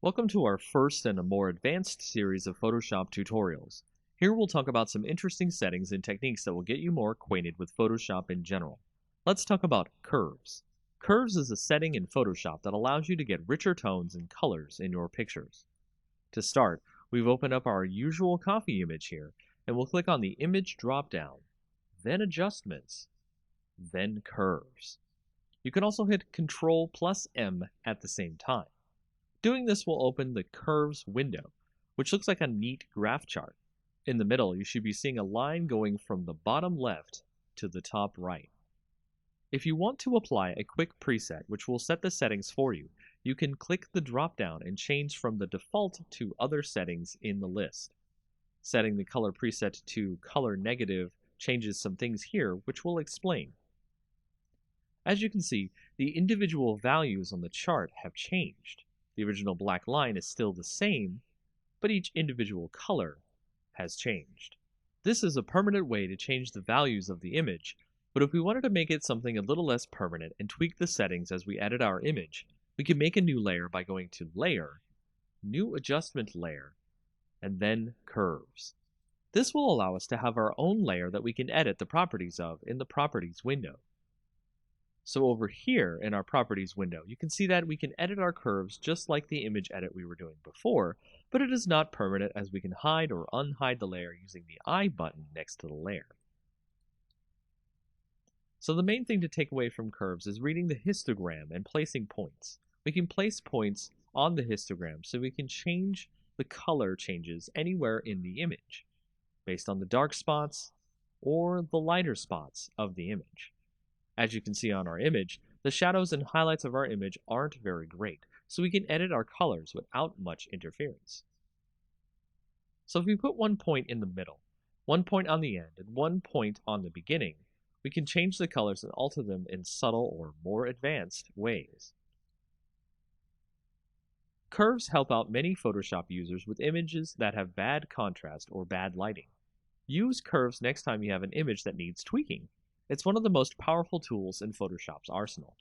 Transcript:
Welcome to our first and a more advanced series of Photoshop tutorials. Here we'll talk about some interesting settings and techniques that will get you more acquainted with Photoshop in general. Let's talk about curves. Curves is a setting in Photoshop that allows you to get richer tones and colors in your pictures. To start, we've opened up our usual coffee image here, and we'll click on the Image drop-down, then Adjustments, then Curves. You can also hit Ctrl+M at the same time. Doing this will open the Curves window, which looks like a neat graph chart. In the middle, you should be seeing a line going from the bottom left to the top right. If you want to apply a quick preset which will set the settings for you, you can click the drop-down and change from the default to other settings in the list. Setting the color preset to color negative changes some things here, which we'll explain. As you can see, the individual values on the chart have changed. The original black line is still the same, but each individual color has changed. This is a permanent way to change the values of the image, but if we wanted to make it something a little less permanent and tweak the settings as we edit our image, we can make a new layer by going to Layer, New Adjustment Layer, and then Curves. This will allow us to have our own layer that we can edit the properties of in the Properties window. So over here in our Properties window, you can see that we can edit our curves just like the image edit we were doing before, but it is not permanent as we can hide or unhide the layer using the I button next to the layer. So the main thing to take away from curves is reading the histogram and placing points. We can place points on the histogram so we can change the color changes anywhere in the image, based on the dark spots or the lighter spots of the image. As you can see on our image, the shadows and highlights of our image aren't very great, so we can edit our colors without much interference. So if we put one point in the middle, one point on the end, and one point on the beginning, we can change the colors and alter them in subtle or more advanced ways. Curves help out many Photoshop users with images that have bad contrast or bad lighting. Use curves next time you have an image that needs tweaking. It's one of the most powerful tools in Photoshop's arsenal.